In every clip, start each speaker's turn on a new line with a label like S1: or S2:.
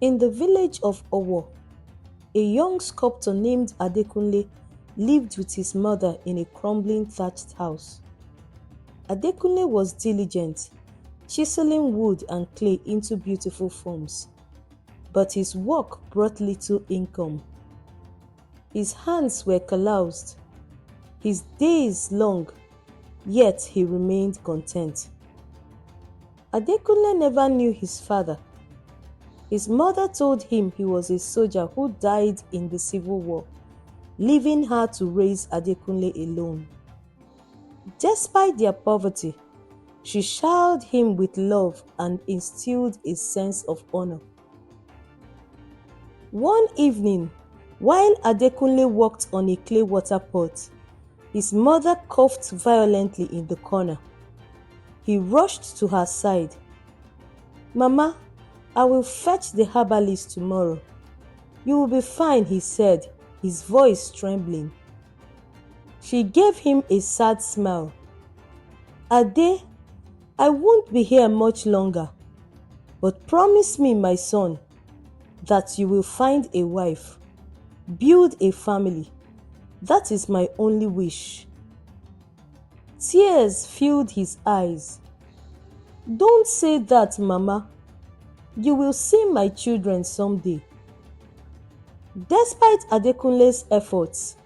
S1: In the village of Owo, a young sculptor named Adekunle lived with his mother in a crumbling thatched house. Adekunle was diligent, chiseling wood and clay into beautiful forms, but his work brought little income. His hands were calloused, his days long, yet he remained content. Adekunle never knew his father. His mother told him he was a soldier who died in the Civil War, leaving her to raise Adekunle alone. Despite their poverty, she showered him with love and instilled a sense of honor. One evening, while Adekunle worked on a clay water pot, his mother coughed violently in the corner. He rushed to her side. "Mama, I will fetch the herbalist tomorrow. You will be fine," he said, his voice trembling. She gave him a sad smile. "Ade, I won't be here much longer, but promise me, my son, that you will find a wife, build a family. That is my only wish." Tears filled his eyes. "Don't say that, Mama. You will see my children someday." Despite Adekunle's efforts,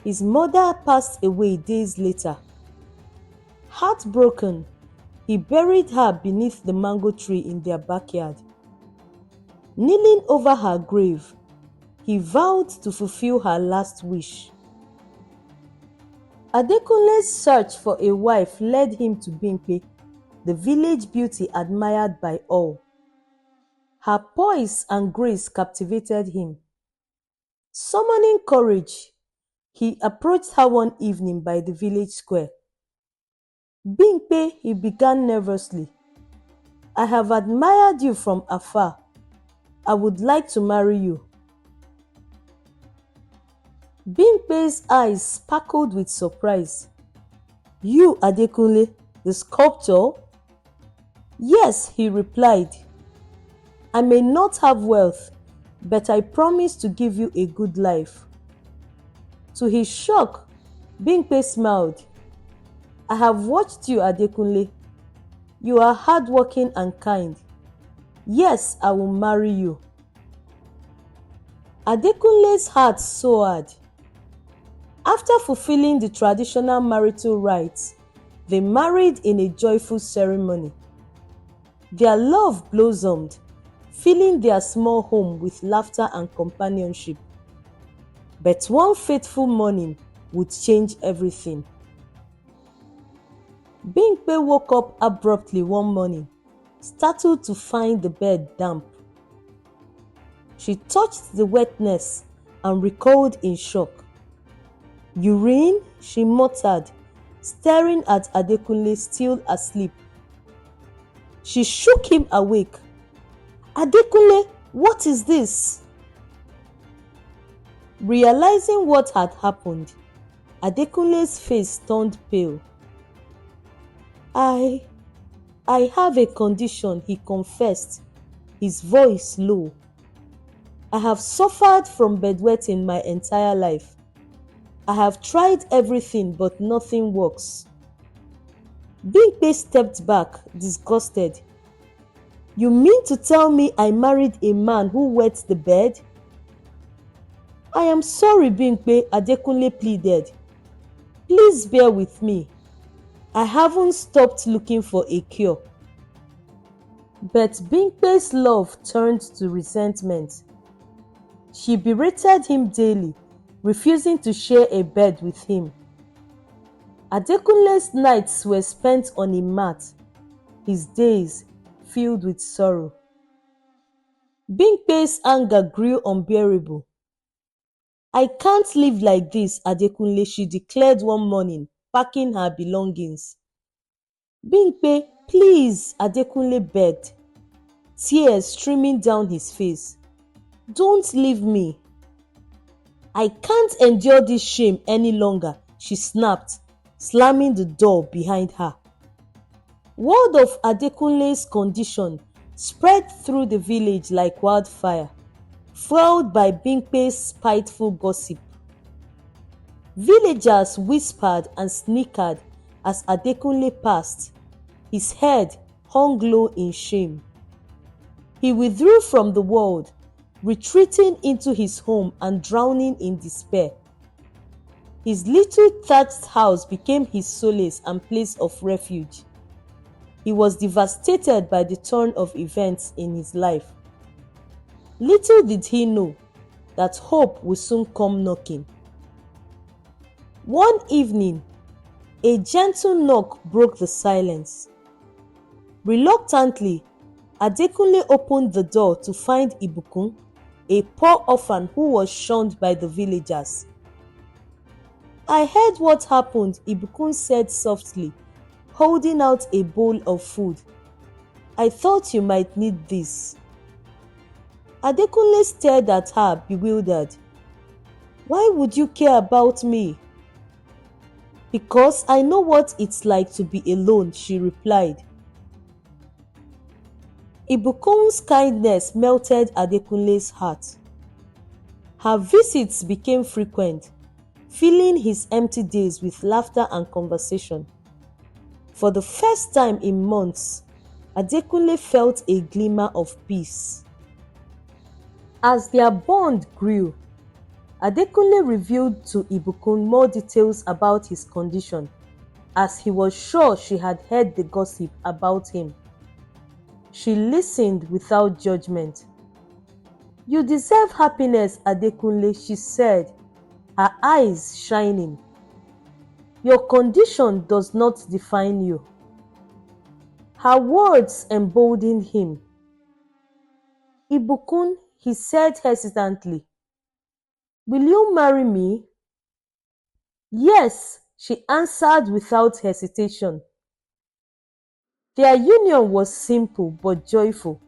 S1: his mother passed away days later. Heartbroken, he buried her beneath the mango tree in their backyard. Kneeling over her grave, he vowed to fulfill her last wish. Adekunle's search for a wife led him to Bimpe, the village beauty admired by all. Her poise and grace captivated him. Summoning courage, he approached her one evening by the village square. "Bimpe," he began nervously, "I have admired you from afar. I would like to marry you." Bimpe's eyes sparkled with surprise. "You, Adekunle, the sculptor?" "Yes," he replied. "I may not have wealth, but I promise to give you a good life." To his shock, Bimpe smiled. "I have watched you, Adekunle. You are hardworking and kind. Yes, I will marry you." Adekunle's heart soared. After fulfilling the traditional marital rites, they married in a joyful ceremony. Their love blossomed, filling their small home with laughter and companionship. But one fateful morning would change everything. Bimpe woke up abruptly one morning, startled to find the bed damp. She touched the wetness and recoiled in shock. "Urine?" she muttered, staring at Adekunle still asleep. She shook him awake. "Adekunle, what is this?" Realizing what had happened, Adekunle's face turned pale. I have a condition," he confessed, his voice low. "I have suffered from bedwetting my entire life. I have tried everything, but nothing works." Bimpe stepped back, disgusted. "You mean to tell me I married a man who wets the bed?" "I am sorry, Bimpe," Adekunle pleaded. "Please bear with me. I haven't stopped looking for a cure." But Bimpe's love turned to resentment. She berated him daily, refusing to share a bed with him. Adekunle's nights were spent on a mat, his days filled with sorrow. Bimpe's anger grew unbearable. "I can't live like this, Adekunle," she declared one morning, packing her belongings. Bimpe, please, Adekunle begged, tears streaming down his face. Don't leave me. I can't endure this shame any longer, she snapped, slamming the door behind her. Word of Adekunle's condition spread through the village like wildfire, fueled by Bimpe's spiteful gossip. Villagers whispered and snickered as Adekunle passed, his head hung low in shame. He withdrew from the world, retreating into his home and drowning in despair. His little thatched house became his solace and place of refuge. He was devastated by the turn of events in his life. Little did he know that hope would soon come knocking. One evening, a gentle knock broke the silence. Reluctantly, Adekunle opened the door to find Ibukun, a poor orphan who was shunned by the villagers. I heard what happened, Ibukun said softly, holding out a bowl of food. I thought you might need this. Adekunle stared at her, bewildered. Why would you care about me? Because I know what it's like to be alone, she replied. Ibukun's kindness melted Adekunle's heart. Her visits became frequent, filling his empty days with laughter and conversation. For the first time in months, Adekunle felt a glimmer of peace. As their bond grew, Adekunle revealed to Ibukun more details about his condition, as he was sure she had heard the gossip about him. She listened without judgment. You deserve happiness, Adekunle, she said, her eyes shining. Your condition does not define you. Her words emboldened him. Ibukun, he said hesitantly, will you marry me? Yes, she answered without hesitation. Their union was simple but joyful.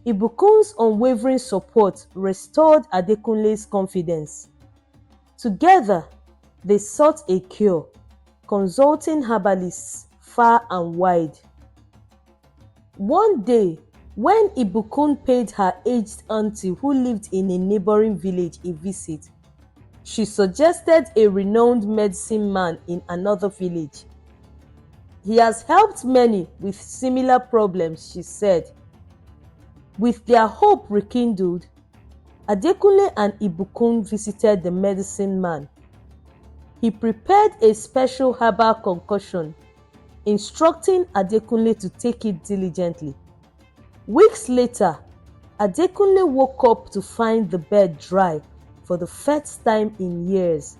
S1: Ibukun's unwavering support restored Adekunle's confidence. Together, they sought a cure, consulting herbalists far and wide. One day, when Ibukun paid her aged auntie who lived in a neighboring village a visit, she suggested a renowned medicine man in another village. He has helped many with similar problems, she said. With their hope rekindled, Adekunle and Ibukun visited the medicine man. He prepared a special herbal concoction, instructing Adekunle to take it diligently. Weeks later, Adekunle woke up to find the bed dry for the first time in years.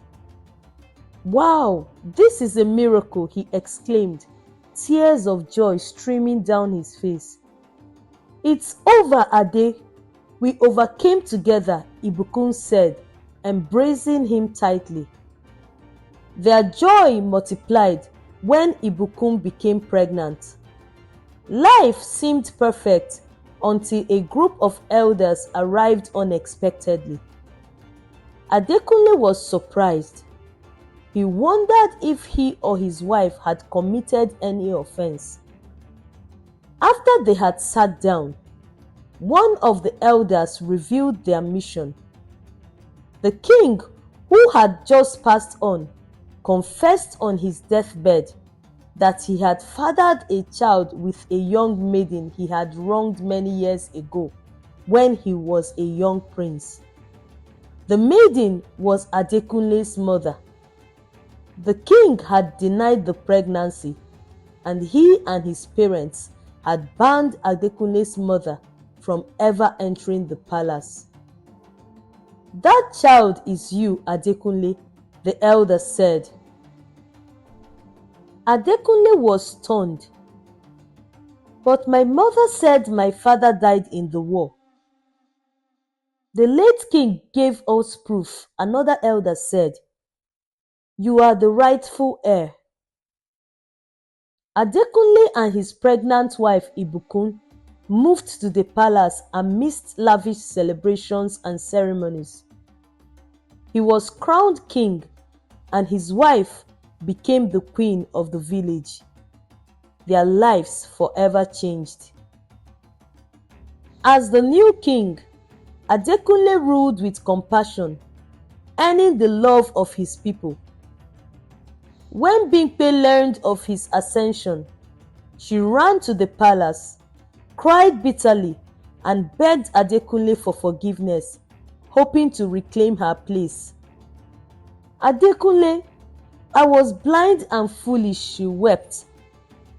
S1: Wow, this is a miracle, he exclaimed, tears of joy streaming down his face. It's over, Ade. We overcame together, Ibukun said, embracing him tightly. Their joy multiplied when Ibukun became pregnant. Life seemed perfect until a group of elders arrived unexpectedly. Adekunle was surprised. He wondered if he or his wife had committed any offense. After they had sat down, one of the elders revealed their mission. The king, who had just passed on, confessed on his deathbed that he had fathered a child with a young maiden he had wronged many years ago when he was a young prince. The maiden was Adekunle's mother. The king had denied the pregnancy, and he and his parents had banned Adekunle's mother from ever entering the palace. That child is you, Adekunle, the elder said. Adekunle was stunned. But my mother said my father died in the war. The late king gave us proof, another elder said. You are the rightful heir. Adekunle and his pregnant wife Ibukun moved to the palace amidst lavish celebrations and ceremonies. He was crowned king and his wife became the queen of the village. Their lives forever changed. As the new king, Adekunle ruled with compassion, earning the love of his people. When Bimpe learned of his ascension, she ran to the palace, cried bitterly, and begged Adekunle for forgiveness, hoping to reclaim her place. "Adekunle, I was blind and foolish," she wept.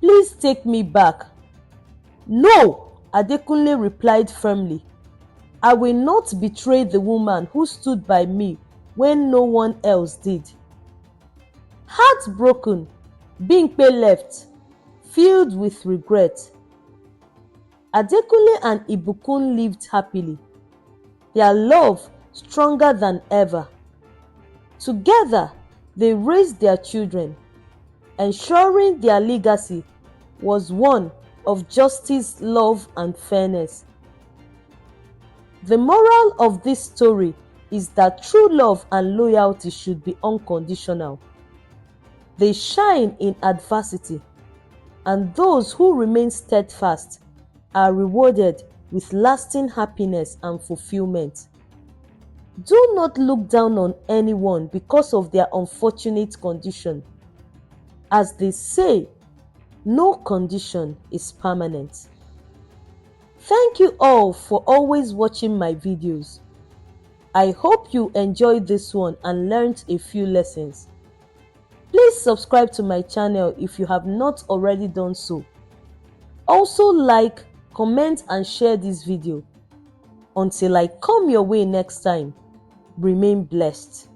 S1: "Please take me back." "No," Adekunle replied firmly. "I will not betray the woman who stood by me when no one else did." Heartbroken, Bimpe left, filled with regret. Adekunle and Ibukun lived happily, their love stronger than ever. Together, they raised their children, ensuring their legacy was one of justice, love, and fairness. The moral of this story is that true love and loyalty should be unconditional. They shine in adversity, and those who remain steadfast are rewarded with lasting happiness and fulfillment. Do not look down on anyone because of their unfortunate condition. As they say, no condition is permanent. Thank you all for always watching my videos. I hope you enjoyed this one and learned a few lessons. Please subscribe to my channel if you have not already done so. Also like, comment and share this video. Until I come your way next time, remain blessed.